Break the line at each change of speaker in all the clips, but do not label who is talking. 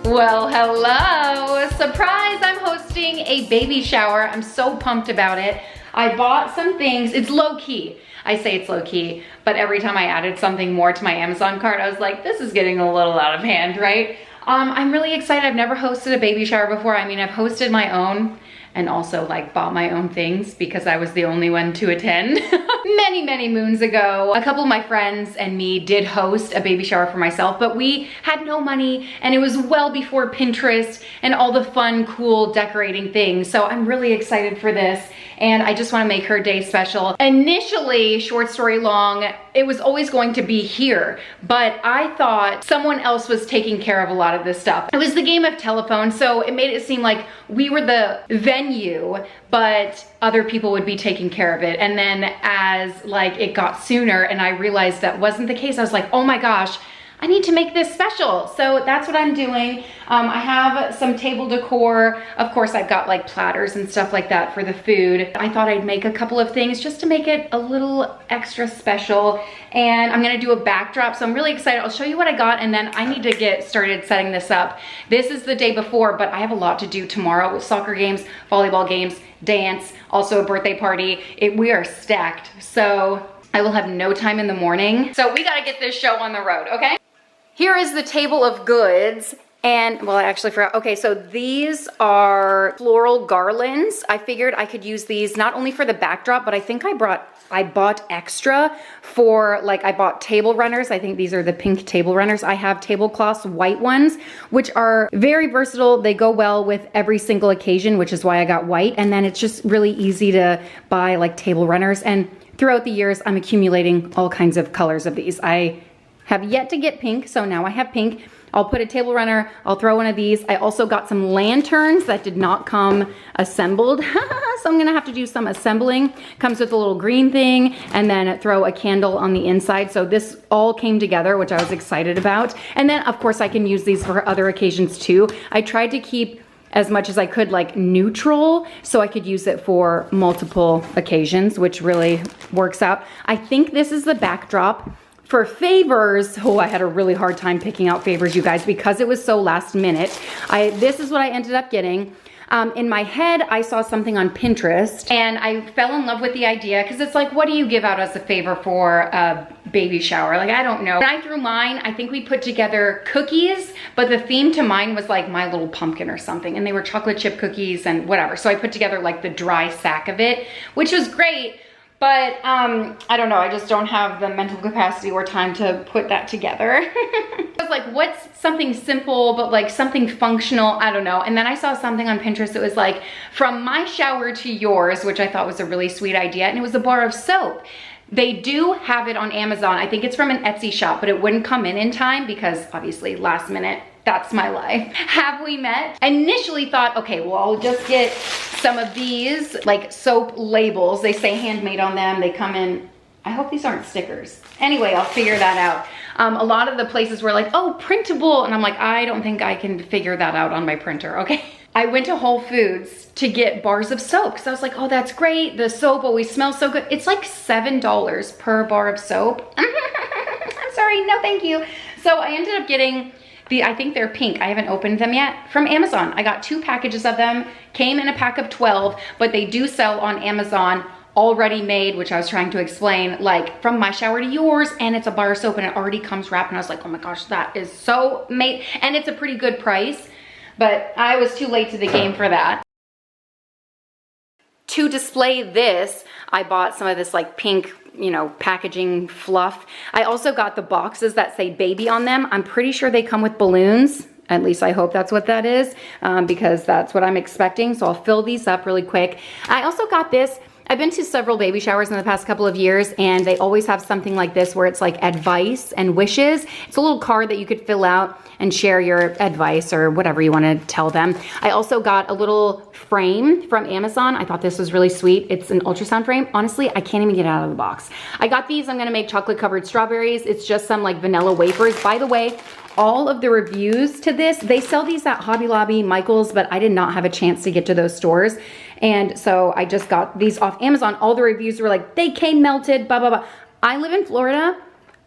Well, hello. Surprise, I'm hosting a baby shower. I'm so pumped about it. I bought some things. It's low key. I say it's low key, but every time I added something more to my Amazon cart, I was like, this is getting a little out of hand, right? I'm really excited. I've never hosted a baby shower before. I mean, I've hosted my own and also like bought my own things because I was the only one to attend. Many moons ago, a couple of my friends and me did host a baby shower for myself, but we had no money and it was well before Pinterest and all the fun, cool decorating things. So I'm really excited for this and I just want to make her day special. Initially, short story long, it was always going to be here, but I thought someone else was taking care of a lot of this stuff. It was the game of telephone, so it made it seem like we were the venue, but other people would be taking care of it. And then as like it got sooner and I realized that wasn't the case, I was like, oh my gosh, I need to make this special. So that's what I'm doing. I have some table decor. Of course, I've got like platters and stuff like that for the food. I thought I'd make a couple of things just to make it a little extra special. And I'm gonna do a backdrop. So I'm really excited. I'll show you what I got and then I need to get started setting this up. This is the day before, but I have a lot to do tomorrow with soccer games, volleyball games, dance, also a birthday party. We are stacked. So I will have no time in the morning. So we gotta get this show on the road, okay? Here is the table of goods. And, well, I actually forgot. Okay, so these are floral garlands. I figured I could use these not only for the backdrop, but I think I bought extra for, like, I bought table runners. I think these are the pink table runners. I have tablecloths, white ones, which are very versatile. They go well with every single occasion, which is why I got white. And then it's just really easy to buy, like, table runners. And throughout the years, I'm accumulating all kinds of colors of these. I have yet to get pink, so now I have pink. I'll put a table runner, I'll throw one of these. I also got some lanterns that did not come assembled, so I'm gonna have to do some assembling. Comes with a little green thing, and then throw a candle on the inside. So this all came together, which I was excited about. And then, of course, I can use these for other occasions too. I tried to keep as much as I could like neutral so I could use it for multiple occasions, which really works out. I think this is the backdrop. For favors, oh, I had a really hard time picking out favors, you guys, because it was so last minute. This is what I ended up getting. In my head, I saw something on Pinterest and I fell in love with the idea because it's like, what do you give out as a favor for a baby shower? Like, I don't know. When I threw mine, I think we put together cookies, but the theme to mine was like My Little Pumpkin or something, and they were chocolate chip cookies and whatever. So I put together like the dry sack of it, which was great. But I don't know, I just don't have the mental capacity or time to put that together. I was like, what's something simple but like something functional? I don't know. And then I saw something on Pinterest that was like, from my shower to yours, which I thought was a really sweet idea, and it was a bar of soap. They do have it on Amazon. I think it's from an Etsy shop, but it wouldn't come in time because obviously last minute. That's my life. Have we met? I initially thought, okay, well, I'll just get some of these like soap labels. They say handmade on them. They come in, I hope these aren't stickers. Anyway, I'll figure that out. A lot of the places were like, oh, printable. And I'm like, I don't think I can figure that out on my printer, okay? I went to Whole Foods to get bars of soap because I was like, oh, that's great. The soap always smells so good. It's like $7 per bar of soap. I'm sorry, no thank you. So I ended up getting I think they're pink. I haven't opened them yet. From Amazon. I got 2 packages of them. Came in a pack of 12, but they do sell on Amazon already made, which I was trying to explain, like from my shower to yours, and it's a bar of soap and it already comes wrapped. And I was like, oh my gosh, that is so made. And it's a pretty good price, but I was too late to the game for that. To display this, I bought some of this like pink, you know, packaging fluff. I also got the boxes that say baby on them. I'm pretty sure they come with balloons. At least I hope that's what that is, because that's what I'm expecting. So I'll fill these up really quick. I also got this. I've been to several baby showers in the past couple of years, and they always have something like this where it's like advice and wishes. It's a little card that you could fill out and share your advice or whatever you want to tell them. I also got a little frame from Amazon. I thought this was really sweet. It's an ultrasound frame. Honestly, I can't even get it out of the box. I got these. I'm going to make chocolate covered strawberries. It's just some like vanilla wafers. By the way, all of the reviews to this, they sell these at Hobby Lobby, Michael's, but I did not have a chance to get to those stores. And so I just got these off Amazon. All the reviews were like, they came melted, blah, blah, blah. I live in Florida.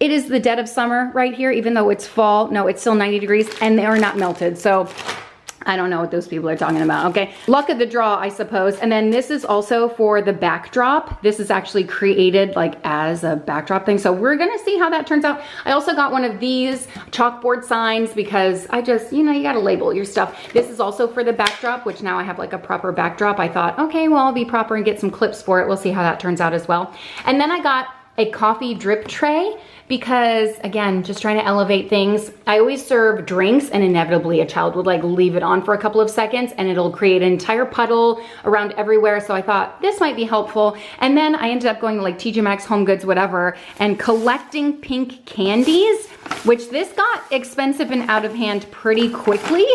It is the dead of summer right here, even though it's fall. No, it's still 90 degrees and they are not melted. So I don't know what those people are talking about, okay? Luck of the draw, I suppose. And then this is also for the backdrop. This is actually created like as a backdrop thing. So we're gonna see how that turns out. I also got one of these chalkboard signs because I just, you know, you gotta label your stuff. This is also for the backdrop, which now I have like a proper backdrop. I thought, okay, well, I'll be proper and get some clips for it. We'll see how that turns out as well. And then I got a coffee drip tray because, again, just trying to elevate things. I always serve drinks and inevitably a child would like leave it on for a couple of seconds and it'll create an entire puddle around everywhere. So I thought this might be helpful. And then I ended up going to like TJ Maxx, Home Goods, whatever, and collecting pink candies, which this got expensive and out of hand pretty quickly.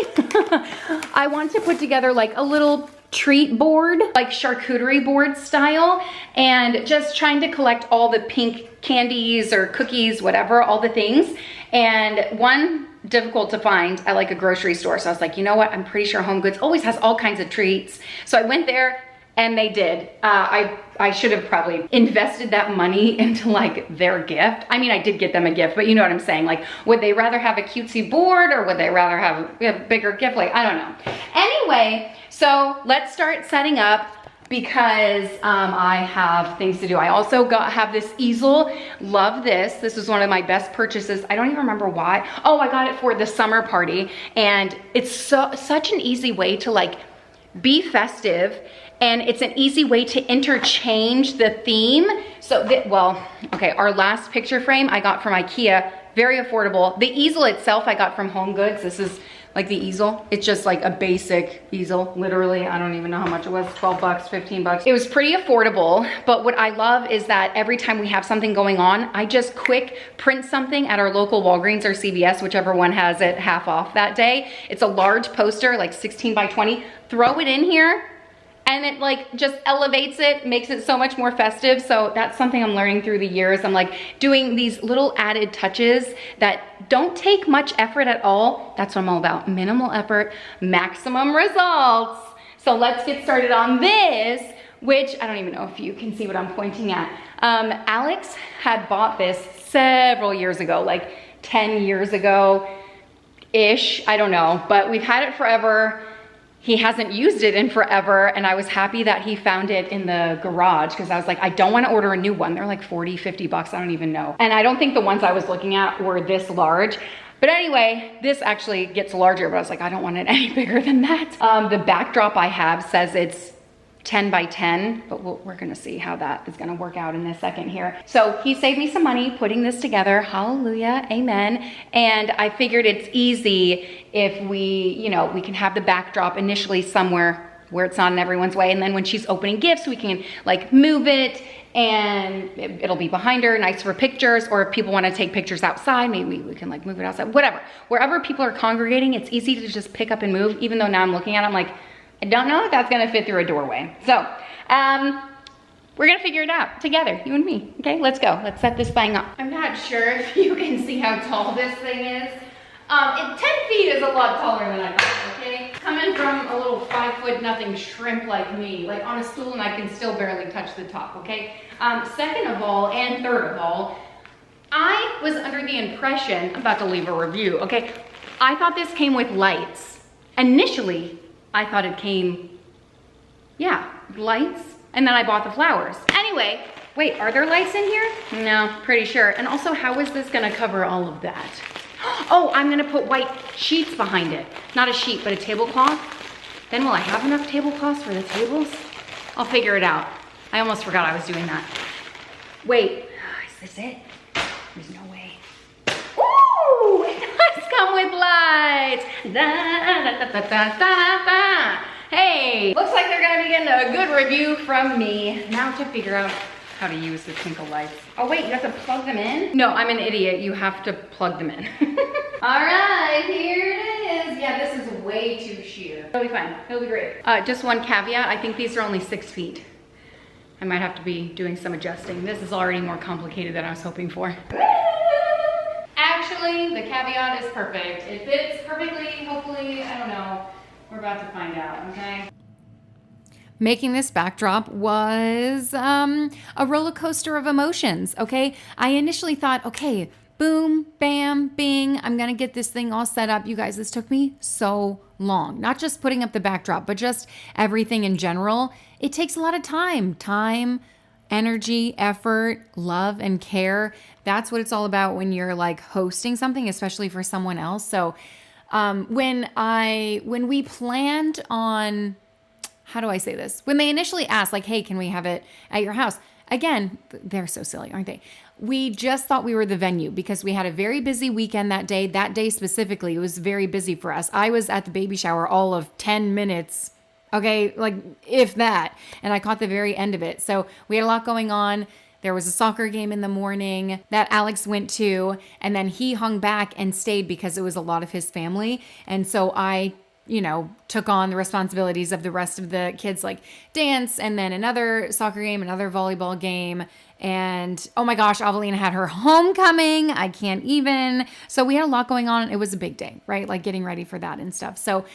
I want to put together like a little treat board, like charcuterie board style, and just trying to collect all the pink candies or cookies, whatever, all the things. And one, difficult to find at like a grocery store. So I was like, you know what? I'm pretty sure Home Goods always has all kinds of treats. So I went there and they did. I should have probably invested that money into like their gift. I mean, I did get them a gift, but you know what I'm saying? Like, would they rather have a cutesy board or would they rather have a bigger gift? Like, I don't know. Anyway, so let's start setting up because I have things to do. I also have this easel. Love this. This is one of my best purchases. I don't even remember why. Oh, I got it for the summer party. And it's such an easy way to like be festive. And it's an easy way to interchange the theme. So, well, okay, our last picture frame I got from IKEA, very affordable. The easel itself I got from Home Goods. This is like the easel. It's just like a basic easel, literally. I don't even know how much it was, 12 bucks, 15 bucks. It was pretty affordable, but what I love is that every time we have something going on, I just quick print something at our local Walgreens or CVS, whichever one has it half off that day. It's a large poster, like 16 by 20, throw it in here, and it like just elevates it, makes it so much more festive. So that's something I'm learning through the years. I'm like doing these little added touches that don't take much effort at all. That's what I'm all about. Minimal effort, maximum results. So let's get started on this, which I don't even know if you can see what I'm pointing at. Alex had bought this several years ago, like 10 years ago-ish, I don't know, but we've had it forever. He hasn't used it in forever, and I was happy that he found it in the garage because I was like, I don't want to order a new one. They're like 40, 50 bucks, I don't even know. And I don't think the ones I was looking at were this large. But anyway, this actually gets larger, but I was like, I don't want it any bigger than that. The backdrop I have says it's 10 by 10, but we're gonna see how that is gonna work out in a second here. So he saved me some money putting this together, hallelujah, amen. And I figured it's easy if we, you know, we can have the backdrop initially somewhere where it's not in everyone's way, and then when she's opening gifts, we can like move it and it'll be behind her, nice for pictures, or if people wanna take pictures outside, maybe we can like move it outside, whatever. Wherever people are congregating, it's easy to just pick up and move, even though now I'm looking at it, I'm like, I don't know if that's gonna fit through a doorway. So, we're gonna figure it out together, you and me. Okay, let's go. Let's set this thing up. I'm not sure if you can see how tall this thing is. 10 feet is a lot taller than I thought, okay? Coming from a little 5 foot nothing shrimp like me, like on a stool and I can still barely touch the top, okay? Second of all, and third of all, I was under the impression, I'm about to leave a review, okay? I thought this came with lights. Initially, I thought it came, yeah, lights, and then I bought the flowers. Anyway, wait, are there lights in here? No, pretty sure. And also, how is this gonna cover all of that? Oh, I'm gonna put white sheets behind it. Not a sheet, but a tablecloth. Then will I have enough tablecloths for the tables? I'll figure it out. I almost forgot I was doing that. Wait, is this it? There's no way. Ooh, it does come with lights. Da, da, da, da, da, da. Hey, looks like they're gonna be getting a good review from me. Now to figure out how to use the twinkle lights. Oh wait, you have to plug them in? No, I'm an idiot. You have to plug them in. All right, here it is. Yeah, this is way too sheer. It'll be fine. It'll be great. Just one caveat. I think these are only 6 feet. I might have to be doing some adjusting. This is already more complicated than I was hoping for. Actually, the caveat is perfect. It fits perfectly, hopefully, I don't know. We're about to find out, okay? making this backdrop was a roller coaster of emotions. Okay. I initially thought, okay, boom, bam, bing, I'm going to get this thing all set up. You guys, this took me so long. Not just putting up the backdrop, but just everything in general. It takes a lot of time, energy, effort, love, and care. That's what it's all about when you're like hosting something, especially for someone else. So when we planned on, how do I say this? When they initially asked, like, hey, can we have it at your house? Again, they're so silly, aren't they? We just thought we were the venue because we had a very busy weekend that day. That day specifically, it was very busy for us. I was at the baby shower all of 10 minutes. Okay, like if that. And I caught the very end of it. So we had a lot going on. There was a soccer game in the morning that Alex went to, and then he hung back and stayed because it was a lot of his family. And so I took on the responsibilities of the rest of the kids, like dance, and then another soccer game, another volleyball game. And oh my gosh, Avelina had her homecoming. I can't even. So we had a lot going on. It was a big day, right? Like getting ready for that and stuff. So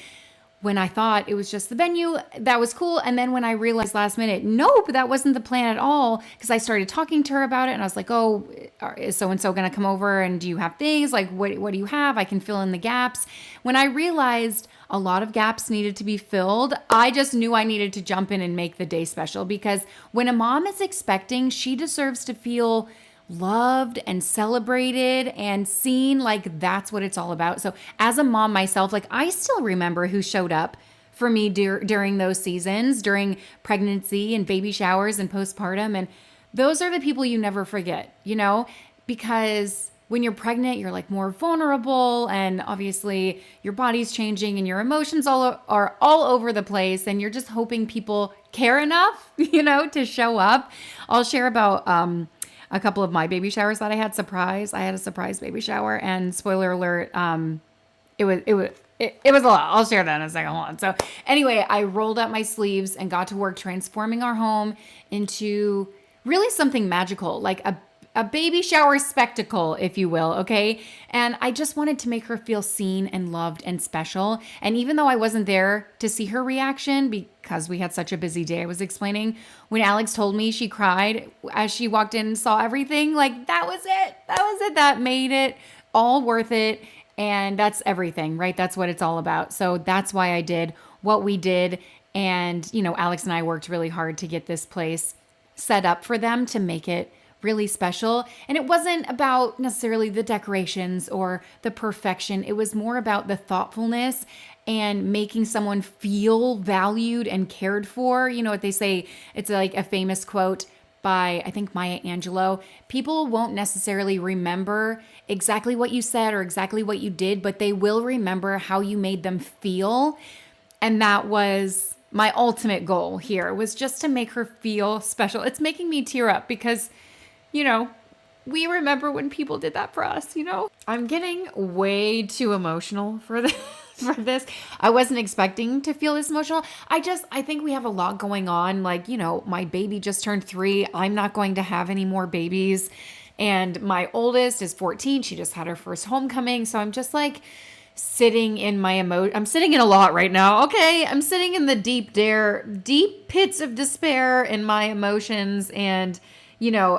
when I thought it was just the venue, that was cool. And then when I realized last minute, nope, that wasn't the plan at all. Because I started talking to her about it and I was like, oh, is so-and-so going to come over? And do you have things? Like, what do you have? I can fill in the gaps. When I realized a lot of gaps needed to be filled, I just knew I needed to jump in and make the day special. Because when a mom is expecting, she deserves to feel loved and celebrated and seen. Like that's what it's all about. So as a mom myself, like I still remember who showed up for me during those seasons, during pregnancy and baby showers and postpartum. And those are the people you never forget, because when you're pregnant, you're like more vulnerable and obviously your body's changing and your emotions are all over the place. And you're just hoping people care enough, to show up. I'll share about, a couple of my baby showers that I had. I had a surprise baby shower, and spoiler alert, it was a lot. I'll share that in a second. Hold on. So anyway, I rolled up my sleeves and got to work transforming our home into really something magical, like a baby shower spectacle, if you will, okay? And I just wanted to make her feel seen and loved and special. And even though I wasn't there to see her reaction because we had such a busy day, I was explaining, when Alex told me she cried as she walked in and saw everything, like that was it. That made it all worth it. And that's everything, right? That's what it's all about. So that's why I did what we did. And, Alex and I worked really hard to get this place set up for them to make it really special. And it wasn't about necessarily the decorations or the perfection. It was more about the thoughtfulness and making someone feel valued and cared for. You know what they say? It's like a famous quote by, I think, Maya Angelou. People won't necessarily remember exactly what you said or exactly what you did, but they will remember how you made them feel. And that was my ultimate goal here, was just to make her feel special. It's making me tear up because we remember when people did that for us, I'm getting way too emotional for this. I wasn't expecting to feel this emotional. I think we have a lot going on. Like, my baby just turned 3. I'm not going to have any more babies. And my oldest is 14. She just had her first homecoming. So I'm just like sitting in my I'm sitting in a lot right now. Okay. I'm sitting in the deep pits of despair in my emotions and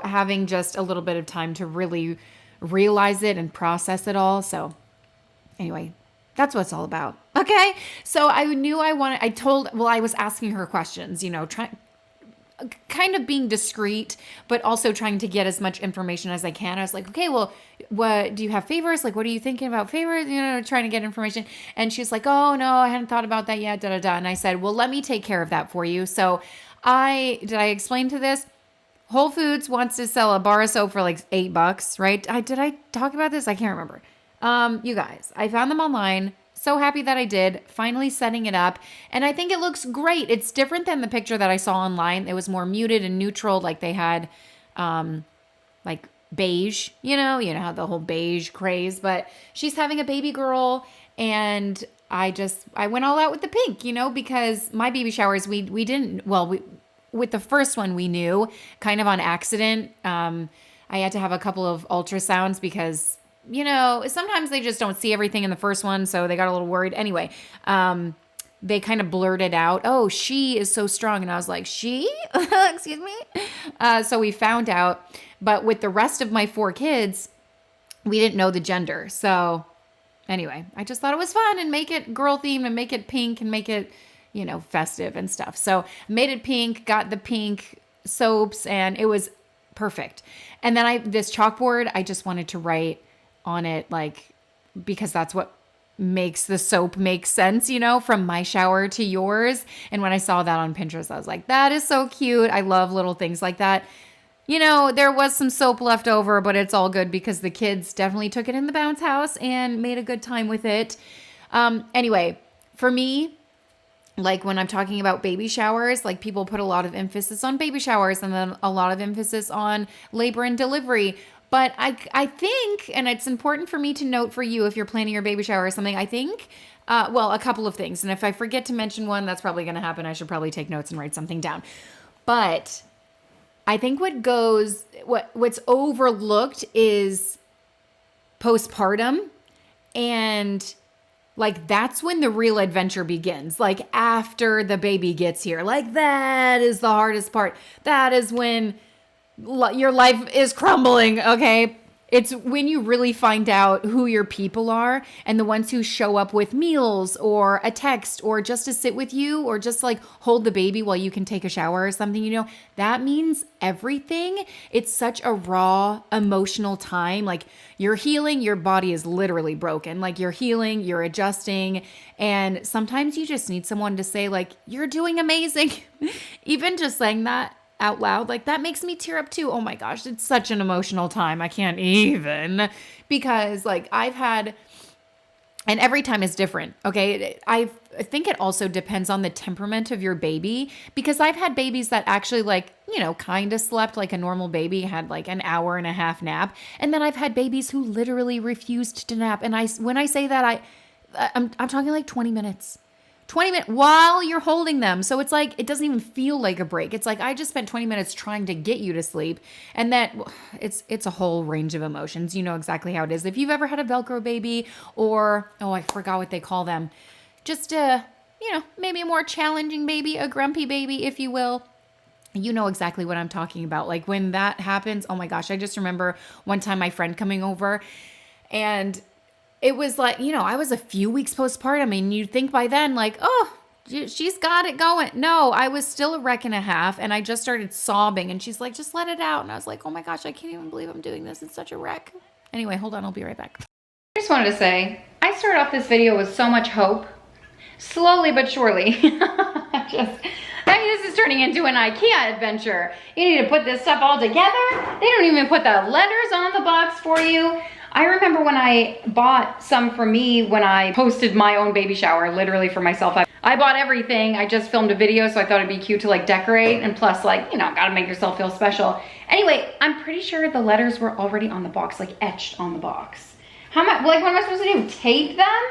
having just a little bit of time to really realize it and process it all. So anyway, that's what it's all about. Okay. So I knew I was asking her questions, kind of being discreet, but also trying to get as much information as I can. I was like, okay, well, what do you have favors? Like, what are you thinking about favors? Trying to get information. And she's like, oh no, I hadn't thought about that yet. And I said, well, let me take care of that for you. So did I explain to this? Whole Foods wants to sell a bar of soap for like $8, right? Did I talk about this? I can't remember. You guys, I found them online. So happy that I did. Finally setting it up. And I think it looks great. It's different than the picture that I saw online. It was more muted and neutral. Like they had like beige, you know how the whole beige craze. But she's having a baby girl. And I went all out with the pink, because my baby showers, we didn't, with the first one, we knew kind of on accident. I had to have a couple of ultrasounds because, sometimes they just don't see everything in the first one. So they got a little worried. Anyway, they kind of blurted out, oh, she is so strong. And I was like, she? Excuse me? So we found out. But with the rest of my 4 kids, we didn't know the gender. So anyway, I just thought it was fun and make it girl themed and make it pink and make it, festive and stuff. So I made it pink, got the pink soaps, and it was perfect. And then this chalkboard, I just wanted to write on it, like, because that's what makes the soap make sense, from my shower to yours. And when I saw that on Pinterest, I was like, that is so cute. I love little things like that. There was some soap left over, but it's all good because the kids definitely took it in the bounce house and made a good time with it. Anyway, for me, like when I'm talking about baby showers, like people put a lot of emphasis on baby showers and then a lot of emphasis on labor and delivery. But I think, and it's important for me to note for you if you're planning your baby shower or something, I think, a couple of things. And if I forget to mention one, that's probably going to happen. I should probably take notes and write something down. But I think what's overlooked is postpartum, and like that's when the real adventure begins. Like after the baby gets here, like that is the hardest part. That is when your life is crumbling, okay? It's when you really find out who your people are and the ones who show up with meals or a text or just to sit with you or just like hold the baby while you can take a shower or something, that means everything. It's such a raw emotional time. Like you're healing, your body is literally broken. Like you're healing, you're adjusting. And sometimes you just need someone to say like, you're doing amazing. Even just saying that out loud, like that makes me tear up too. Oh my gosh, it's such an emotional time. I can't even, because like I've had, and every time is different. Okay. I think it also depends on the temperament of your baby, because I've had babies that actually like, kind of slept like a normal baby, had like an hour and a half nap. And then I've had babies who literally refused to nap. And when I say that, I'm talking like 20 minutes. 20 minutes while you're holding them. So it's like, it doesn't even feel like a break. It's like, I just spent 20 minutes trying to get you to sleep. And that it's a whole range of emotions. You know exactly how it is. If you've ever had a Velcro baby or, I forgot what they call them. Just maybe a more challenging baby, a grumpy baby, if you will. You know exactly what I'm talking about. Like when that happens, oh my gosh, I just remember one time my friend coming over and it was like, I was a few weeks postpartum and you'd think by then like, oh, she's got it going. No, I was still a wreck and a half and I just started sobbing and she's like, just let it out. And I was like, oh my gosh, I can't even believe I'm doing this. It's such a wreck. Anyway, hold on. I'll be right back.
I just wanted to say, I started off this video with so much hope, slowly but surely. This is turning into an IKEA adventure. You need to put this stuff all together. They don't even put the letters on the box for you. I remember when I bought some for me when I posted my own baby shower, literally for myself. I bought everything. I just filmed a video, so I thought it'd be cute to like decorate, and plus like, gotta make yourself feel special. Anyway, I'm pretty sure the letters were already on the box, like etched on the box. What am I supposed to do? Tape them?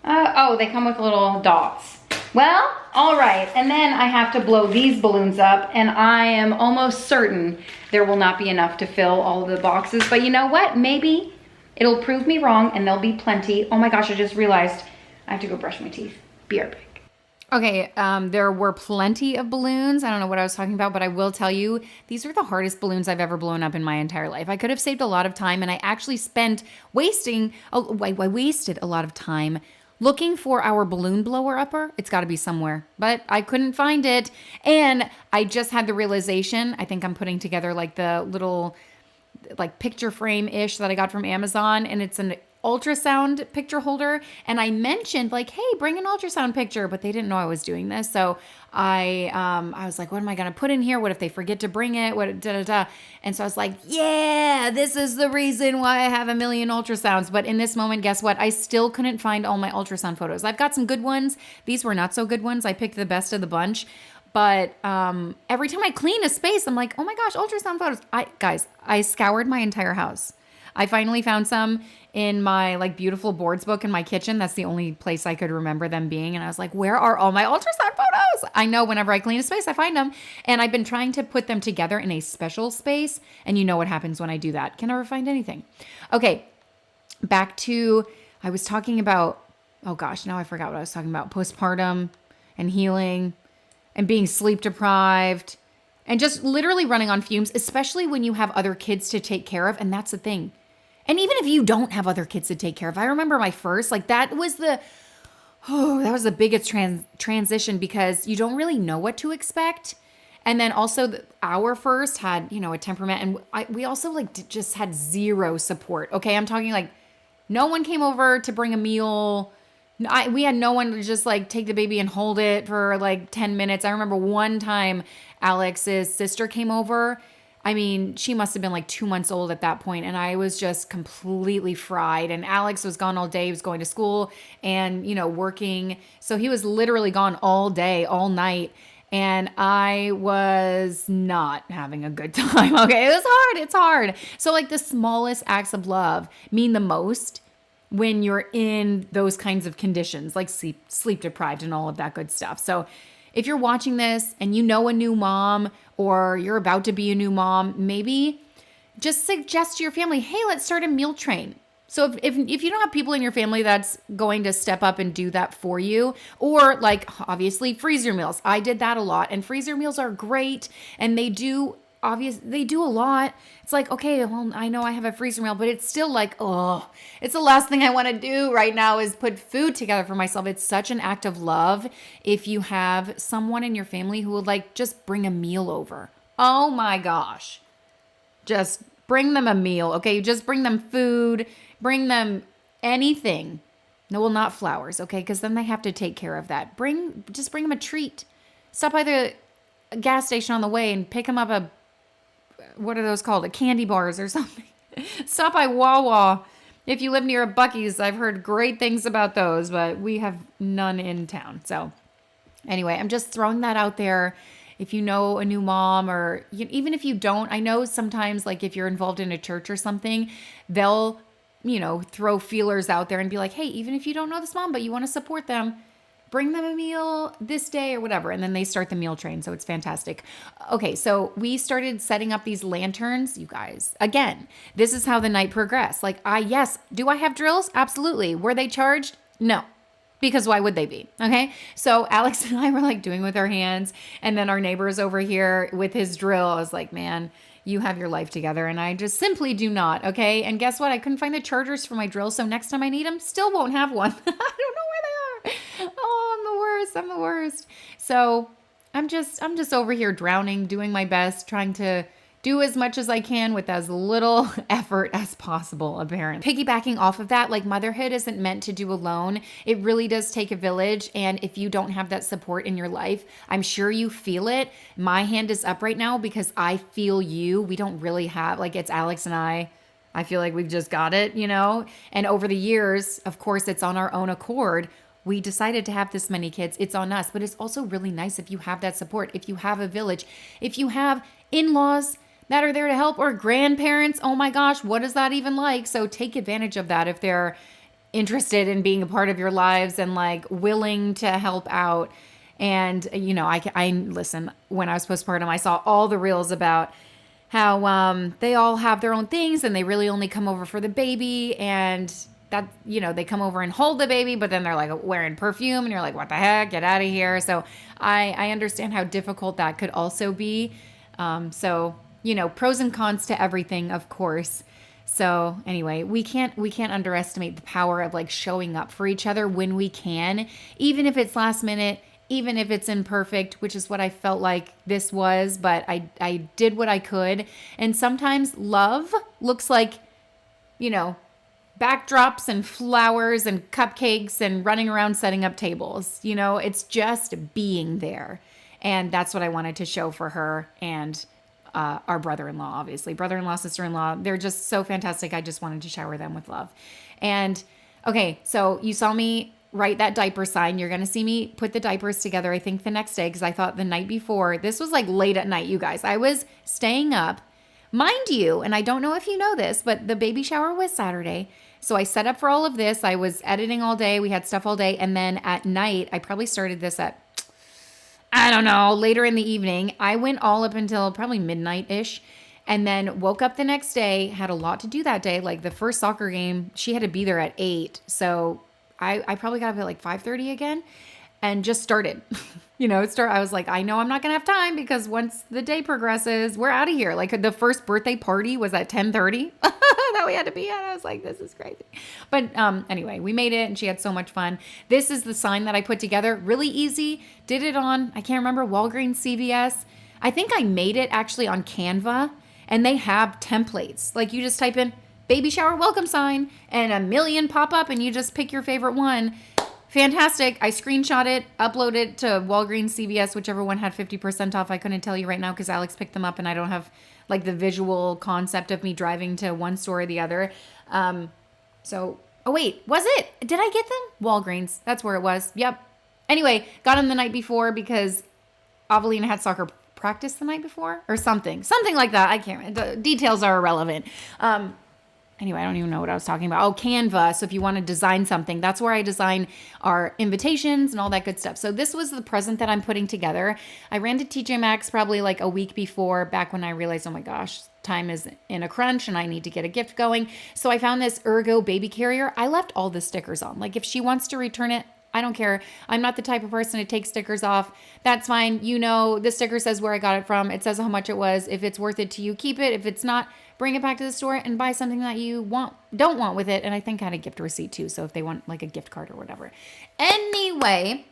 Oh, they come with little dots. Well, all right, and then I have to blow these balloons up, and I am almost certain there will not be enough to fill all the boxes, but you know what? Maybe it'll prove me wrong, and there'll be plenty. Oh my gosh, I just realized I have to go brush my teeth. Be right back.
Okay, there were plenty of balloons. I don't know what I was talking about, but I will tell you, these are the hardest balloons I've ever blown up in my entire life. I could have saved a lot of time, and I actually wasted a lot of time looking for our balloon blower upper. It's got to be somewhere, but I couldn't find it. And I just had the realization, I think I'm putting together like the little like picture frame-ish that I got from Amazon, and it's an ultrasound picture holder. And I mentioned like, hey, bring an ultrasound picture, but they didn't know I was doing this. So I was like, what am I going to put in here? What if they forget to bring it? And so I was like, yeah, this is the reason why I have a million ultrasounds. But in this moment, guess what? I still couldn't find all my ultrasound photos. I've got some good ones. These were not so good ones. I picked the best of the bunch. But every time I clean a space, I'm like, oh my gosh, ultrasound photos. I scoured my entire house. I finally found some in my like beautiful boards book in my kitchen. That's the only place I could remember them being. And I was like, where are all my ultrasound photos? I know whenever I clean a space, I find them. And I've been trying to put them together in a special space. And you know what happens when I do that. Can never find anything. Okay, back to, I was talking about
oh gosh, now I forgot what I was talking about. Postpartum and healing and being sleep deprived and just literally running on fumes, especially when you have other kids to take care of. And that's the thing. And even if you don't have other kids to take care of, I remember my first, like that was the biggest transition because you don't really know what to expect. And then also our first had, a temperament, and we also like just had zero support. Okay. I'm talking like no one came over to bring a meal. We had no one to just like take the baby and hold it for like 10 minutes. I remember one time Alex's sister came over. I mean, she must have been like 2 months old at that point, and I was just completely fried. And Alex was gone all day. He was going to school and, working. So he was literally gone all day, all night. And I was not having a good time. Okay, it was hard. It's hard. So like the smallest acts of love mean the most when you're in those kinds of conditions, like sleep deprived and all of that good stuff. So if you're watching this and you know a new mom or you're about to be a new mom, maybe just suggest to your family, hey, let's start a meal train. So if you don't have people in your family that's going to step up and do that for you, or like obviously freezer meals. I did that a lot, and freezer meals are great, and they do a lot. It's like, okay, well, I know I have a freezer meal, but it's still like, oh, it's the last thing I want to do right now is put food together for myself. It's such an act of love if you have someone in your family who would like just bring a meal over. Oh my gosh. Just bring them a meal, okay? Just bring them food, bring them anything. No, well, not flowers, okay? Because then they have to take care of that. Just bring them a treat. Stop by the gas station on the way and pick them up what are those called? Candy bars or something. Stop by Wawa. If you live near a Buc-ee's, I've heard great things about those, but we have none in town. So anyway, I'm just throwing that out there. If you know a new mom or even if you don't, I know sometimes like if you're involved in a church or something, they'll, throw feelers out there and be like, hey, even if you don't know this mom, but you want to support them, bring them a meal this day or whatever. And then they start the meal train. So it's fantastic. Okay. So we started setting up these lanterns, you guys. Again, this is how the night progressed. Like yes. Do I have drills? Absolutely. Were they charged? No. Because why would they be? Okay. So Alex and I were like doing with our hands. And then our neighbor's over here with his drill. I was like, man, you have your life together. And I just simply do not. Okay. And guess what? I couldn't find the chargers for my drill. So next time I need them, still won't have one. I don't know where they are. Oh, I'm the worst. So I'm just over here drowning, doing my best, trying to do as much as I can with as little effort as possible, apparently. Piggybacking off of that, like motherhood isn't meant to do alone. It really does take a village. And if you don't have that support in your life, I'm sure you feel it. My hand is up right now because I feel you. We don't really have, like it's Alex and I feel like we've just got it, And over the years, of course, it's on our own accord. We decided to have this many kids. It's on us. But it's also really nice if you have that support, if you have a village, if you have in-laws that are there to help or grandparents. Oh my gosh, what is that even like? So take advantage of that if they're interested in being a part of your lives and like willing to help out. And, I listen, when I was postpartum, I saw all the reels about how they all have their own things and they really only come over for the baby, and that, they come over and hold the baby, but then they're like wearing perfume and you're like, what the heck, get out of here. So I understand how difficult that could also be. So, pros and cons to everything, of course. So anyway, we can't underestimate the power of like showing up for each other when we can, even if it's last minute, even if it's imperfect, which is what I felt like this was, but I did what I could. And sometimes love looks like, backdrops and flowers and cupcakes and running around setting up tables. It's just being there. And that's what I wanted to show for her and our brother-in-law, obviously. Brother-in-law, sister-in-law, they're just so fantastic. I just wanted to shower them with love. And okay, so you saw me write that diaper sign. You're going to see me put the diapers together, I think the next day, because I thought the night before, this was like late at night, you guys. I was staying up. Mind you, and I don't know if you know this, but the baby shower was Saturday. So I set up for all of this. I was editing all day. We had stuff all day. And then at night, I probably started this at, I don't know, later in the evening. I went all up until probably midnight-ish, and then woke up the next day, had a lot to do that day. Like the first soccer game, she had to be there at 8. So I probably got up at like 5:30 again and just started. I was like, I know I'm not going to have time because once the day progresses, we're out of here. Like the first birthday party was at 10:30 that we had to be at. I was like, this is crazy. But anyway, we made it and she had so much fun. This is the sign that I put together. Really easy. Did it on, I can't remember, Walgreens, CVS. I think I made it actually on Canva, and they have templates. Like you just type in baby shower welcome sign and a million pop up and you just pick your favorite one. Fantastic. I screenshot it, upload it to Walgreens, CVS, whichever one had 50% off. I couldn't tell you right now because Alex picked them up and I don't have like the visual concept of me driving to one store or the other. Oh wait, was it? Did I get them? Walgreens. That's where it was. Yep. Anyway, got them the night before because Avelina had soccer practice the night before or something like that. I can't, the details are irrelevant. Anyway, I don't even know what I was talking about. Oh, Canva. So if you want to design something, that's where I design our invitations and all that good stuff. So this was the present that I'm putting together. I ran to TJ Maxx probably like a week before, back when I realized, oh my gosh, time is in a crunch and I need to get a gift going. So I found this Ergo baby carrier. I left all the stickers on. Like if she wants to return it, I don't care. I'm not the type of person to take stickers off. That's fine. The sticker says where I got it from. It says how much it was. If it's worth it to you, keep it. If it's not, bring it back to the store and buy something that you don't want with it. And I think I had a gift receipt too. So if they want like a gift card or whatever. Anyway.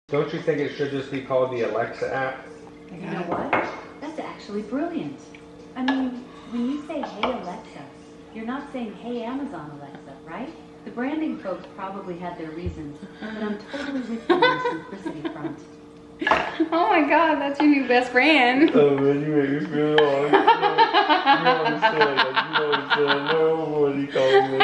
Don't you think it should just be called the Alexa app?
You know what? That's actually brilliant. I mean, when you say, hey Alexa, you're not saying, hey Amazon Alexa, right? The branding folks probably had their reasons, but I'm totally with you on the simplicity front.
Oh my God, that's your new best friend.
Oh man, you make me feel like, you know what I'm saying? Nobody calls me.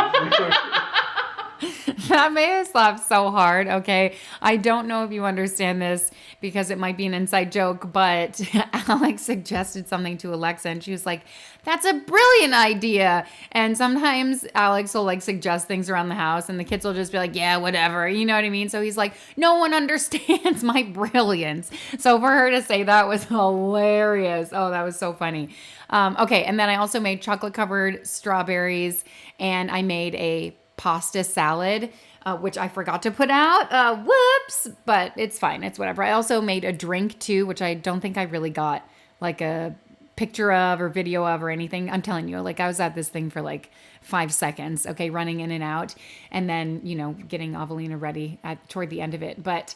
That made us laugh so hard, okay? I don't know if you understand this because it might be an inside joke, but Alex suggested something to Alexa and she was like, that's a brilliant idea. And sometimes Alex will like suggest things around the house and the kids will just be like, yeah, whatever. You know what I mean? So he's like, no one understands my brilliance. So for her to say that was hilarious. Oh, that was so funny. Okay, and then I also made chocolate covered strawberries and I made a pasta salad, which I forgot to put out. Whoops, but it's fine. It's whatever. I also made a drink too, which I don't think I really got like a picture of or video of or anything. I'm telling you, like I was at this thing for like 5 seconds, okay, running in and out, and then, getting Avelina ready toward the end of it. But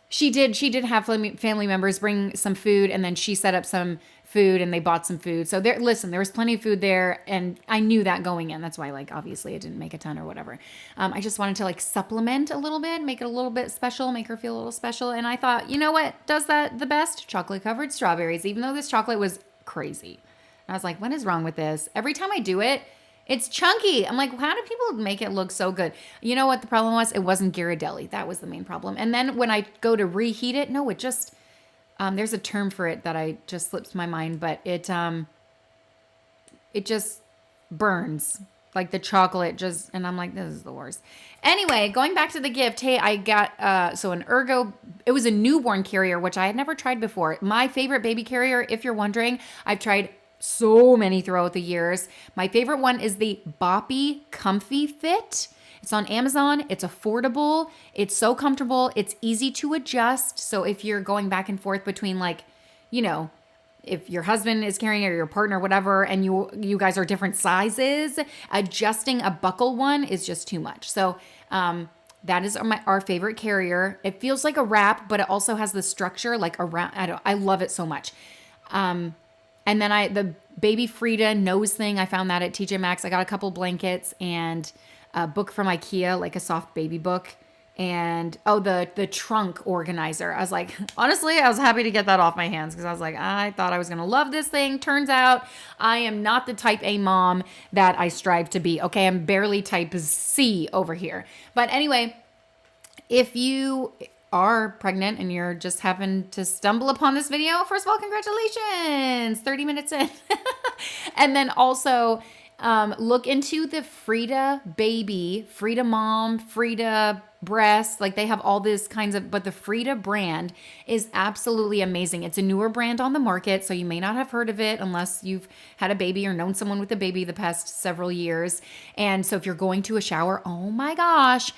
she did have family members bring some food, and then she set up some food and they bought some food. So there was plenty of food there, and I knew that going in. That's why, like, obviously I didn't make a ton or whatever. I just wanted to like supplement a little bit, make it a little bit special, make her feel a little special. And I thought, you know what does that the best? Chocolate covered strawberries, even though this chocolate was crazy. And I was like, what is wrong with this? Every time I do it, it's chunky. I'm like, how do people make it look so good? You know what the problem was? It wasn't Ghirardelli. That was the main problem. And then when I go to reheat it, no, it just, there's a term for it that I just slips my mind, but it just burns. Like the chocolate just, and I'm like, this is the worst. Anyway, going back to the gift, hey, I got, so an Ergo, it was a newborn carrier, which I had never tried before. My favorite baby carrier, if you're wondering, I've tried so many throughout the years. My favorite one is the Boppy Comfy Fit. It's on Amazon. It's affordable. It's so comfortable. It's easy to adjust. So if you're going back and forth between like, if your husband is carrying or your partner, whatever, and you guys are different sizes, adjusting a buckle one is just too much. So that is our favorite carrier. It feels like a wrap, but it also has the structure like a wrap. I love it so much. And then the baby Frida nose thing, I found that at TJ Maxx. I got a couple blankets and a book from IKEA, like a soft baby book. And, the trunk organizer. I was like, honestly, I was happy to get that off my hands because I was like, I thought I was going to love this thing. Turns out I am not the type A mom that I strive to be. Okay, I'm barely type C over here. But anyway, if you are pregnant and you're just happen to stumble upon this video, first of all, congratulations, 30 minutes in. And then also, Look into the Frida baby, Frida mom, Frida breast. Like they have all these kinds of, but the Frida brand is absolutely amazing. It's a newer brand on the market, so you may not have heard of it unless you've had a baby or known someone with a baby the past several years. And so if you're going to a shower, oh my gosh,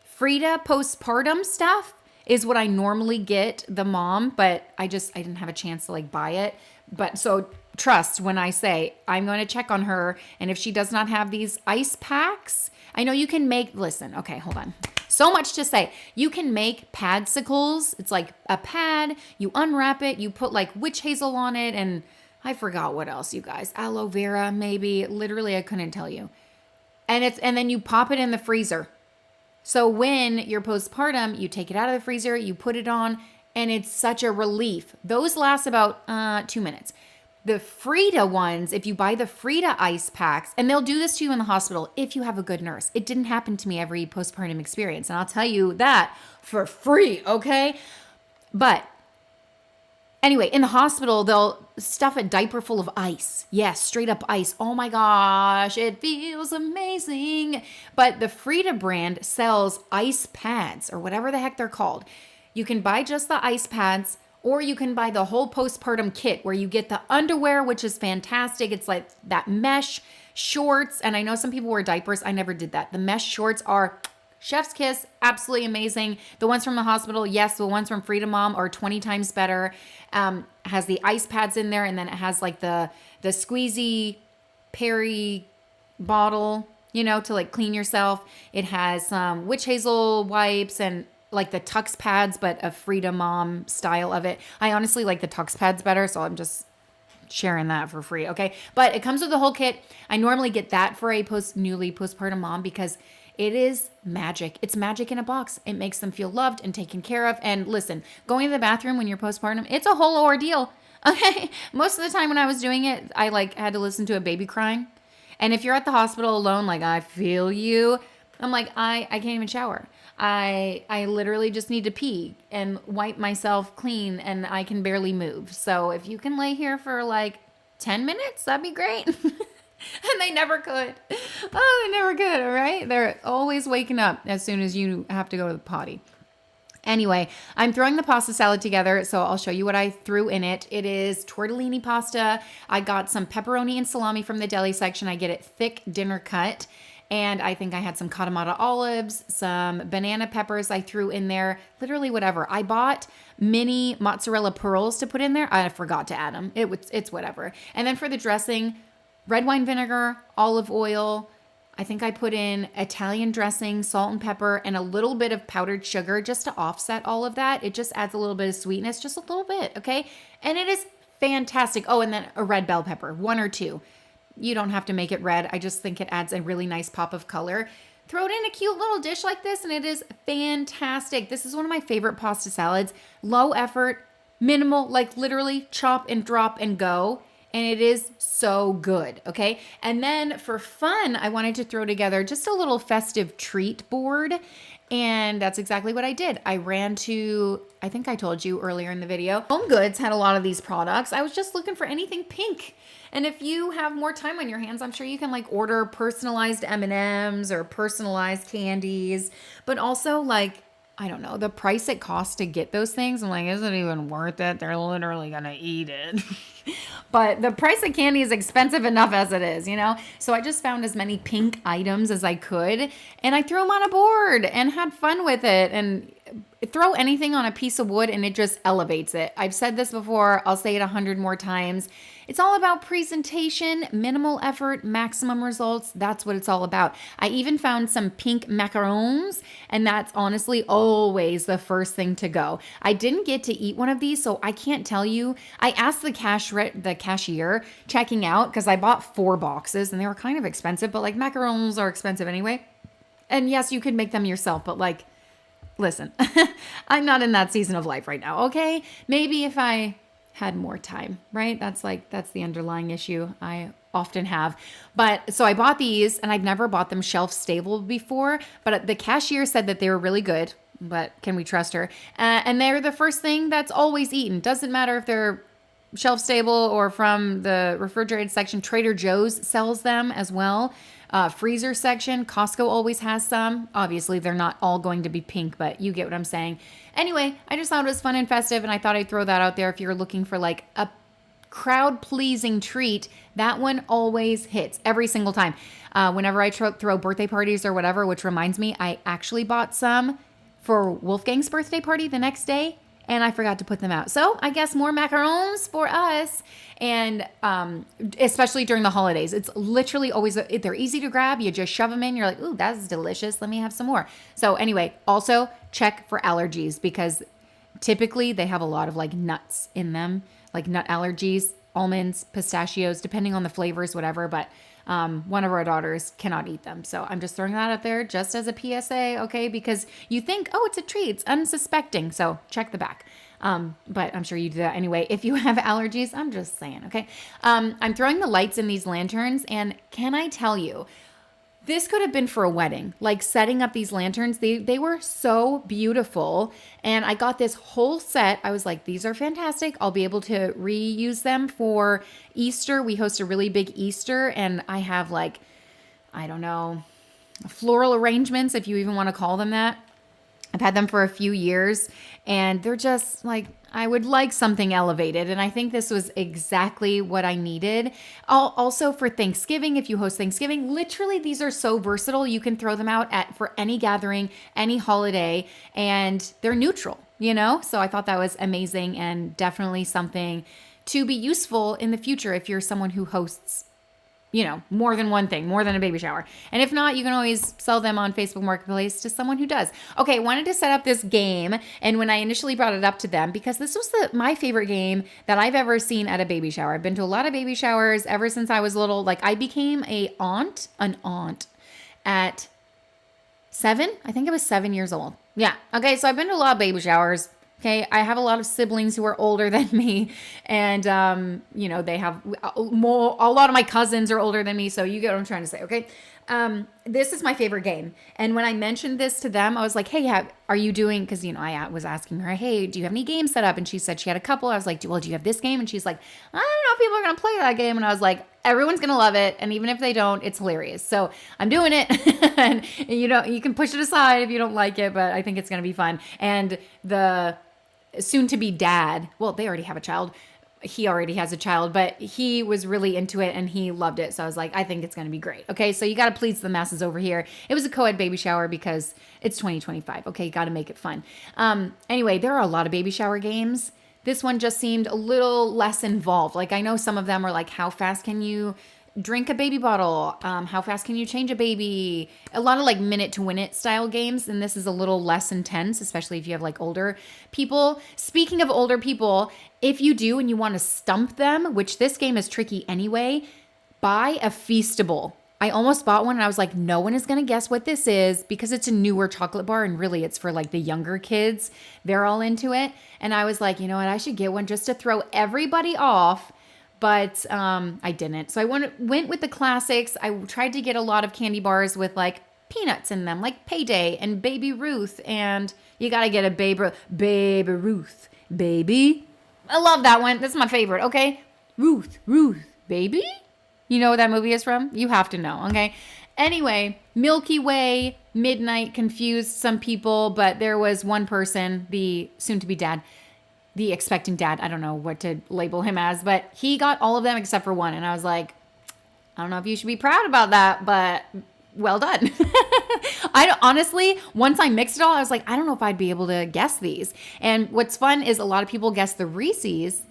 Frida postpartum stuff is what I normally get the mom, but I didn't have a chance to like buy it. But so trust when I say I'm going to check on her. And if she does not have these ice packs, I know you can make, listen, okay, hold on. So much to say. You can make padsicles. It's like a pad. You unwrap it. You put like witch hazel on it. And I forgot what else, you guys. Aloe vera, maybe. Literally, I couldn't tell you. And then you pop it in the freezer. So when you're postpartum, you take it out of the freezer, you put it on, and it's such a relief. Those last about 2 minutes. The Frida ones, if you buy the Frida ice packs, and they'll do this to you in the hospital if you have a good nurse. It didn't happen to me every postpartum experience, and I'll tell you that for free, okay? But anyway, in the hospital, they'll stuff a diaper full of ice. Yes, straight up ice. Oh my gosh, it feels amazing. But the Frida brand sells ice pads or whatever the heck they're called. You can buy just the ice pads, or you can buy the whole postpartum kit where you get the underwear, which is fantastic. It's like that mesh shorts. And I know some people wear diapers. I never did that. The mesh shorts are chef's kiss, absolutely amazing. The ones from the hospital, yes. The ones from Frida Mom are 20 times better. Has the ice pads in there, and then it has like the squeezy peri bottle, to like clean yourself. It has some witch hazel wipes and like the Tux pads, but a Frida Mom style of it. I honestly like the Tux pads better, so I'm just sharing that for free, okay? But it comes with the whole kit. I normally get that for a newly postpartum mom because it is magic. It's magic in a box. It makes them feel loved and taken care of. And listen, going to the bathroom when you're postpartum, it's a whole ordeal. Okay. Most of the time when I was doing it, I like had to listen to a baby crying. And if you're at the hospital alone, like I feel you, I'm like, I can't even shower. I literally just need to pee and wipe myself clean, and I can barely move. So if you can lay here for like 10 minutes, that'd be great. And they never could. Oh, they never could, all right? They're always waking up as soon as you have to go to the potty. Anyway, I'm throwing the pasta salad together, so I'll show you what I threw in it. It is tortellini pasta. I got some pepperoni and salami from the deli section. I get it thick dinner cut. And I think I had some Katamata olives, some banana peppers I threw in there, literally whatever. I bought mini mozzarella pearls to put in there. I forgot to add them. It's whatever. And then for the dressing, red wine vinegar, olive oil. I think I put in Italian dressing, salt and pepper, and a little bit of powdered sugar just to offset all of that. It just adds a little bit of sweetness, just a little bit, okay? And it is fantastic. Oh, and then a red bell pepper, 1 or 2. You don't have to make it red. I just think it adds a really nice pop of color. Throw it in a cute little dish like this, and it is fantastic. This is one of my favorite pasta salads. Low effort, minimal, like literally chop and drop and go. And it is so good, okay? And then for fun, I wanted to throw together just a little festive treat board. And that's exactly what I did. I ran to, I think I told you earlier in the video, Home Goods had a lot of these products. I was just looking for anything pink. And if you have more time on your hands, I'm sure you can like order personalized M&Ms or personalized candies. But also like, I don't know, the price it costs to get those things, I'm like, is it even worth it? They're literally going to eat it. But the price of candy is expensive enough as it is, So I just found as many pink items as I could, and I threw them on a board and had fun with it. And throw anything on a piece of wood and it just elevates it. I've said this before. I'll say it 100 more times. It's all about presentation, minimal effort, maximum results. That's what it's all about. I even found some pink macarons, and that's honestly always the first thing to go. I didn't get to eat one of these, so I can't tell you. I asked the cashier checking out because I bought 4 boxes and they were kind of expensive, but like macarons are expensive anyway. And yes, you could make them yourself, but like, listen, I'm not in that season of life right now, okay? Maybe if I had more time, right? That's the underlying issue I often have. But so I bought these, and I've never bought them shelf stable before, but the cashier said that they were really good, but can we trust her? And they're the first thing that's always eaten. Doesn't matter if they're shelf stable or from the refrigerated section. Trader Joe's sells them as well. Freezer section, Costco always has some. Obviously, they're not all going to be pink, but you get what I'm saying. Anyway, I just thought it was fun and festive, and I thought I'd throw that out there if you're looking for like a crowd-pleasing treat. That one always hits every single time. Whenever I throw birthday parties or whatever, which reminds me, I actually bought some for Wolfgang's birthday party the next day, and I forgot to put them out. So I guess more macarons for us, and especially during the holidays. It's literally always, they're easy to grab. You just shove them in. You're like, ooh, that's delicious. Let me have some more. So anyway, also check for allergies, because typically they have a lot of like nuts in them, like nut allergies, almonds, pistachios, depending on the flavors, whatever. But one of our daughters cannot eat them. So I'm just throwing that out there just as a PSA, okay? Because you think, oh, it's a treat. It's unsuspecting. So check the back. But I'm sure you do that anyway. If you have allergies, I'm just saying, okay? I'm throwing the lights in these lanterns, and can I tell you, this could have been for a wedding. Like setting up these lanterns, they were so beautiful. And I got this whole set. I was like, these are fantastic. I'll be able to reuse them for Easter. We host a really big Easter, and I have like, I don't know, floral arrangements, if you even want to call them that. I've had them for a few years, and they're just like, I would like something elevated. And I think this was exactly what I needed. Also for Thanksgiving, if you host Thanksgiving, literally these are so versatile. You can throw them out for any gathering, any holiday, and they're neutral, you know? So I thought that was amazing, and definitely something to be useful in the future if you're someone who hosts, you know, more than one thing, more than a baby shower. And if not, you can always sell them on Facebook Marketplace to someone who does. Okay, I wanted to set up this game. And when I initially brought it up to them, because this was my favorite game that I've ever seen at a baby shower. I've been to a lot of baby showers ever since I was little. Like I became an aunt at 7. I think I was 7 years old. Yeah. Okay, so I've been to a lot of baby showers. Okay, I have a lot of siblings who are older than me, and you know, they have a lot of my cousins are older than me, so you get what I'm trying to say, okay? This is my favorite game, and when I mentioned this to them, I was like, hey, are you doing, because, you know, I was asking her, hey, do you have any games set up? And she said she had a couple. I was like, well, do you have this game? And she's like, I don't know if people are going to play that game. And I was like, everyone's going to love it, and even if they don't, it's hilarious. So I'm doing it, and you can push it aside if you don't like it, but I think it's going to be fun. And the soon-to-be dad, well, they already have a child. He already has a child, but he was really into it and he loved it. So I was like, I think it's going to be great. Okay, so you got to please the masses over here. It was a co-ed baby shower because it's 2025. Okay, got to make it fun. Anyway, there are a lot of baby shower games. This one just seemed a little less involved. Like I know some of them are like, how fast can you drink a baby bottle? How fast can you change a baby? A lot of like minute to win it style games. And this is a little less intense, especially if you have like older people. Speaking of older people, if you do and you want to stump them, which this game is tricky anyway, buy a Feastable. I almost bought one and I was like, no one is going to guess what this is because it's a newer chocolate bar and really it's for like the younger kids. They're all into it. And I was like, you know what? I should get one just to throw everybody off. But I didn't. So I went with the classics. I tried to get a lot of candy bars with like peanuts in them, like Payday and Baby Ruth. And you got to get a Baby Ruth. Baby. I love that one. That's my favorite. Okay. Ruth, baby. You know what that movie is from? You have to know. Okay. Anyway, Milky Way, Midnight confused some people, but there was one person, the soon-to-be dad, the expecting dad, I don't know what to label him as, but he got all of them except for one. And I was like, I don't know if you should be proud about that, but well done. Honestly, once I mixed it all, I was like, I don't know if I'd be able to guess these. And what's fun is a lot of people guess the Reese's,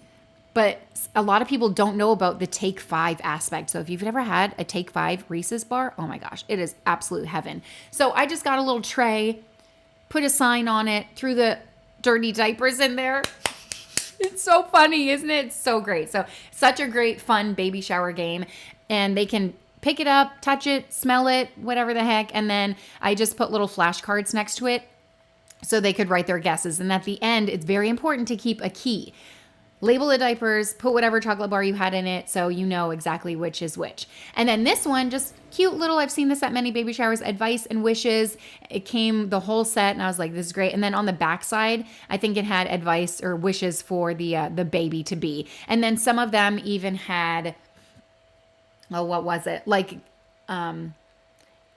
but a lot of people don't know about the Take 5 aspect. So if you've ever had a Take 5 Reese's bar, oh my gosh, it is absolute heaven. So I just got a little tray, put a sign on it, threw the dirty diapers in there. It's so funny, isn't it? It's so great. So such a great, fun baby shower game. And they can pick it up, touch it, smell it, whatever the heck. And then I just put little flashcards next to it so they could write their guesses. And at the end, it's very important to keep a key.
label the diapers, put whatever chocolate bar you had in it so you know exactly which is which. And then this one, just cute little, I've seen this at many baby showers, advice and wishes. It came the whole set and I was like, this is great. And then on the back side, I think it had advice or wishes for the baby to be. And then some of them even had, oh, what was it? Like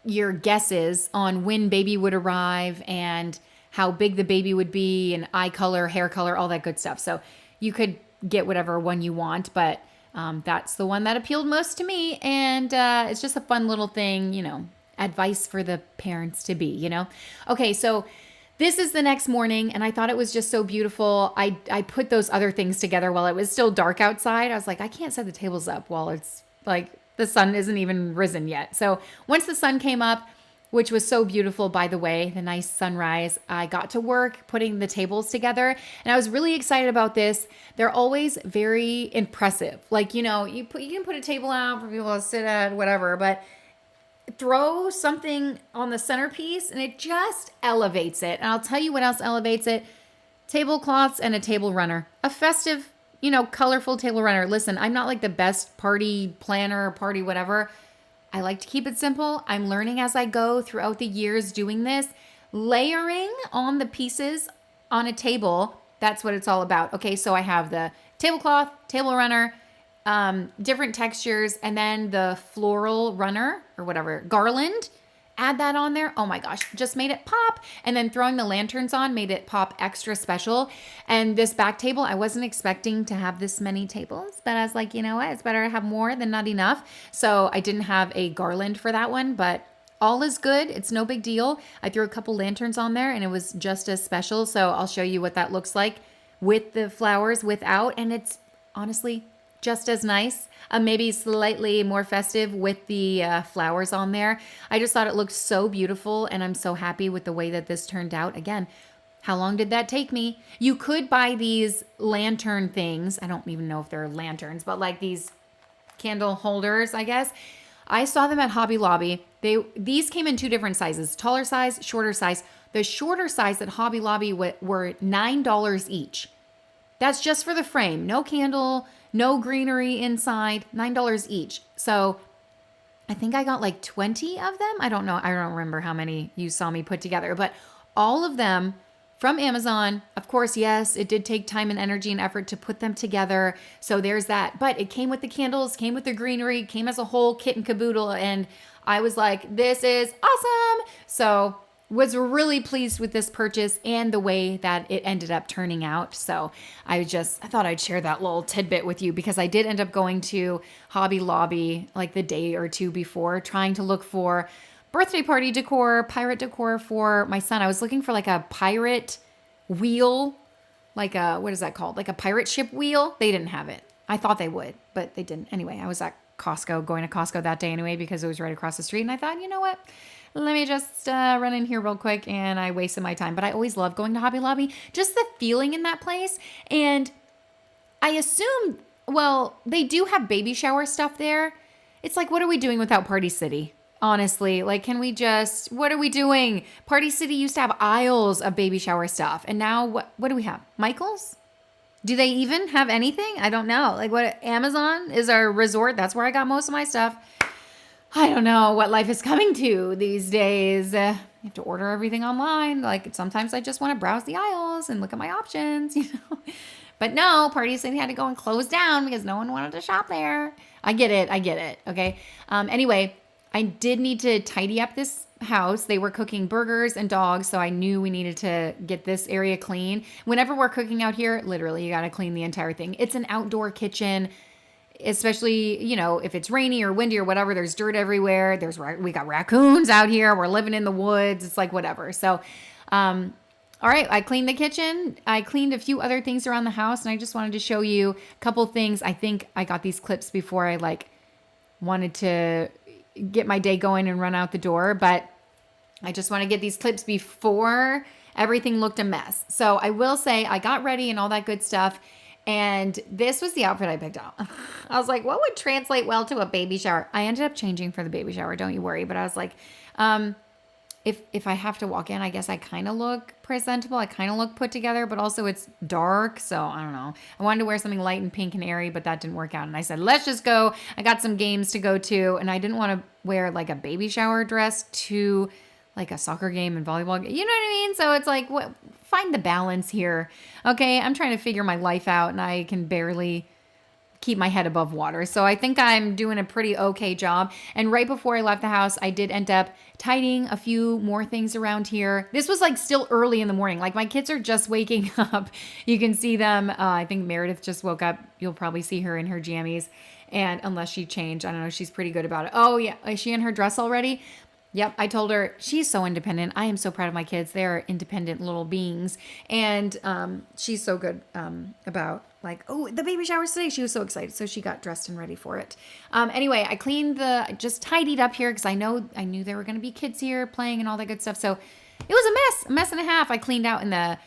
your guesses on when baby would arrive and how big the baby would be and eye color, hair color, all that good stuff. So you could get whatever one you want, but that's the one that appealed most to me. And it's just a fun little thing, you know, advice for the parents to be, you know? Okay, so this is the next morning, and I thought it was just so beautiful. I put those other things together while it was still dark outside. I was like, I can't set the tables up while it's like the sun isn't even risen yet. So once the sun came up, which was so beautiful, by the way, the nice sunrise, I got to work putting the tables together, and I was really excited about this. They're always very impressive. Like, you know, you can put a table out for people to sit at, whatever, but throw something on the centerpiece and it just elevates it. And I'll tell you what else elevates it. Tablecloths and a table runner. A festive, you know, colorful table runner. Listen, I'm not like the best party planner, party whatever. I like to keep it simple. I'm learning as I go throughout the years doing this. Layering on the pieces on a table, that's what it's all about. Okay, so I have the tablecloth, table runner, different textures, and then the floral runner or whatever, garland. Add that on there. Oh my gosh, just made it pop. And then throwing the lanterns on made it pop extra special. And this back table, I wasn't expecting to have this many tables, but I was like, you know what? It's better to have more than not enough. So I didn't have a garland for that one, but all is good. It's no big deal. I threw a couple lanterns on there and it was just as special. So I'll show you what that looks like with the flowers, without, and it's honestly just as nice, maybe slightly more festive with the flowers on there. I just thought it looked so beautiful, and I'm so happy with the way that this turned out. Again, how long did that take me? You could buy these lantern things. I don't even know if they're lanterns, but like these candle holders, I guess. I saw them at Hobby Lobby. These came in two different sizes, taller size, shorter size. The shorter size at Hobby Lobby were $9 each. That's just for the frame. No candle, no greenery inside, $9 each. So I think I got like 20 of them. I don't know. I don't remember how many you saw me put together, but all of them from Amazon. Of course, yes, it did take time and energy and effort to put them together. So there's that. But it came with the candles, came with the greenery, came as a whole kit and caboodle. And I was like, this is awesome. So was really pleased with this purchase and the way that it ended up turning out. So I thought I'd share that little tidbit with you, because I did end up going to Hobby Lobby like the day or two before, trying to look for birthday party decor, pirate decor for my son. I was looking for like a pirate wheel, like a, what is that called? Like a pirate ship wheel. They didn't have it. I thought they would, but they didn't. Anyway, I was at going to Costco that day anyway, because it was right across the street. And I thought, you know what? Let me just run in here real quick, and I wasted my time. But I always love going to Hobby Lobby, just the feeling in that place. And I assume, well, they do have baby shower stuff there. It's like, what are we doing without Party City? Honestly, like, what are we doing? Party City used to have aisles of baby shower stuff. And now what do we have? Michael's? Do they even have anything? I don't know. Like, what, Amazon is our resort? That's where I got most of my stuff. I don't know what life is coming to these days. You have to order everything online. Like, sometimes I just want to browse the aisles and look at my options, you know. But no, Party City had to go and close down because no one wanted to shop there. I get it. Okay. Anyway, I did need to tidy up this house. They were cooking burgers and dogs, so I knew we needed to get this area clean. Whenever we're cooking out here, literally, you got to clean the entire thing. It's an outdoor kitchen. Especially, you know, if it's rainy or windy or whatever, there's dirt everywhere. We got raccoons out here. We're living in the woods. It's like whatever. So, all right, I cleaned the kitchen. I cleaned a few other things around the house, and I just wanted to show you a couple things. I think I got these clips before I wanted to get my day going and run out the door, but I just want to get these clips before everything looked a mess. So I will say I got ready and all that good stuff. And this was the outfit I picked out. I was like, what would translate well to a baby shower? I ended up changing for the baby shower. Don't you worry. But I was like,
if I have to walk in, I guess I kind of look presentable. I kind of look put together, but also it's dark. So I don't know. I wanted to wear something light and pink and airy, but that didn't work out. And I said, let's just go. I got some games to go to. And I didn't want to wear like a baby shower dress to like a soccer game and volleyball. You know what I mean? So it's like, what, find the balance here. Okay. I'm trying to figure my life out and I can barely keep my head above water. So I think I'm doing a pretty okay job. And right before I left the house, I did end up tidying a few more things around here. This was like still early in the morning. Like my kids are just waking up. You can see them. I think Meredith just woke up. You'll probably see her in her jammies. And unless she changed, I don't know. She's pretty good about it. Oh yeah. Is she in her dress already? Yep, I told her she's so independent. I am so proud of my kids. They're independent little beings. And she's so good about like, oh, the baby shower's today. She was so excited. So she got dressed and ready for it. Anyway, I just tidied up here because I knew there were going to be kids here playing and all that good stuff. So it was a mess and a half. I cleaned out in the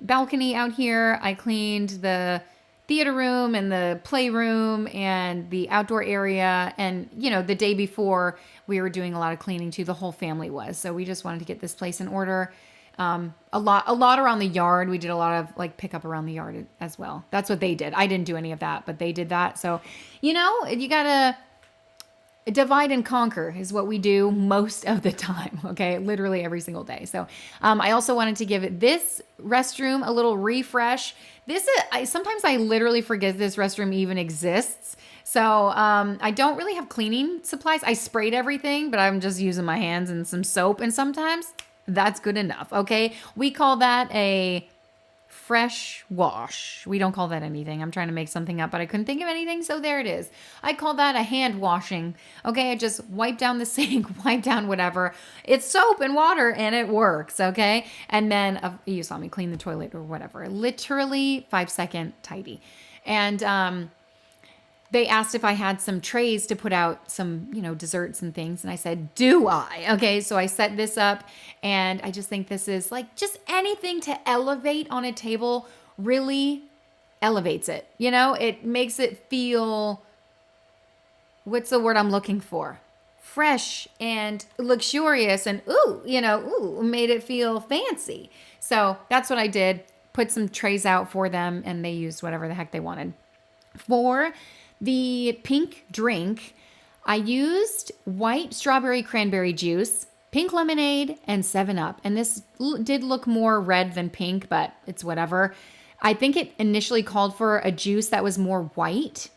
balcony out here. I cleaned the theater room and the playroom and the outdoor area. And, you know, the day before we were doing a lot of cleaning too. The whole family was. So we just wanted to get this place in order. A lot around the yard. We did a lot of like pickup around the yard as well. That's what they did. I didn't do any of that, but they did that. So, you know, you gotta divide and conquer is what we do most of the time. Okay. Literally every single day. So, I also wanted to give this restroom a little refresh. Sometimes I literally forget this restroom even exists. So, I don't really have cleaning supplies. I sprayed everything, but I'm just using my hands and some soap. And sometimes that's good enough. Okay. We call that a fresh wash. We don't call that anything. I'm trying to make something up, but I couldn't think of anything. So there it is. I call that a hand washing. Okay. I just wipe down the sink, wipe down whatever. It's soap and water and it works. Okay. And then you saw me clean the toilet or whatever, literally 5-second tidy. And, they asked if I had some trays to put out some, you know, desserts and things. And I said, do I? Okay. So I set this up and I just think this is like just anything to elevate on a table really elevates it. You know, it makes it feel, what's the word I'm looking for? Fresh and luxurious and made it feel fancy. So that's what I did. Put some trays out for them and they used whatever the heck they wanted. For the pink drink, I used white strawberry cranberry juice, pink lemonade, and 7-Up. And this did look more red than pink, but it's whatever. I think it initially called for a juice that was more white,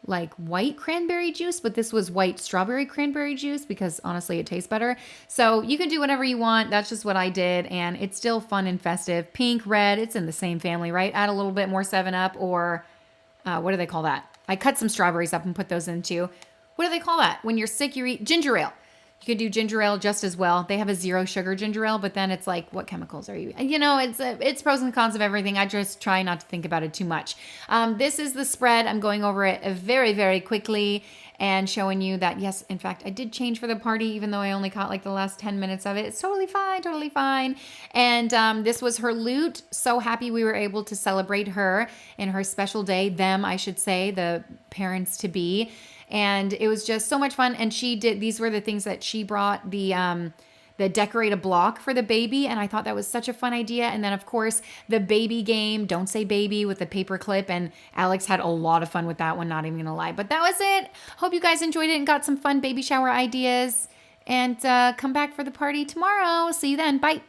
like white cranberry juice, but this was white strawberry cranberry juice because honestly, it tastes better. So you can do whatever you want. That's just what I did. And it's still fun and festive. Pink, red, it's in the same family, right? Add a little bit more 7-Up or what do they call that? I cut some strawberries up and put those into. What do they call that? When you're sick, you eat ginger ale. You could do ginger ale just as well. They have a 0 sugar ginger ale, but then it's like, what chemicals are you? You know, it's pros and cons of everything. I just try not to think about it too much. This is the spread. I'm going over it very, very quickly and showing you that, yes, in fact, I did change for the party, even though I only caught like the last 10 minutes of it. It's totally fine, totally fine. And this was her loot. So happy we were able to celebrate her in her special day. Them, I should say, the parents to be. And it was just so much fun. And these were the things that she brought, the decorate a block for the baby. And I thought that was such a fun idea. And then of course the baby game, don't say baby, with the paper clip. And Alex had a lot of fun with that one, not even gonna lie. But that was it. Hope you guys enjoyed it and got some fun baby shower ideas. And come back for the party tomorrow. See you then. Bye.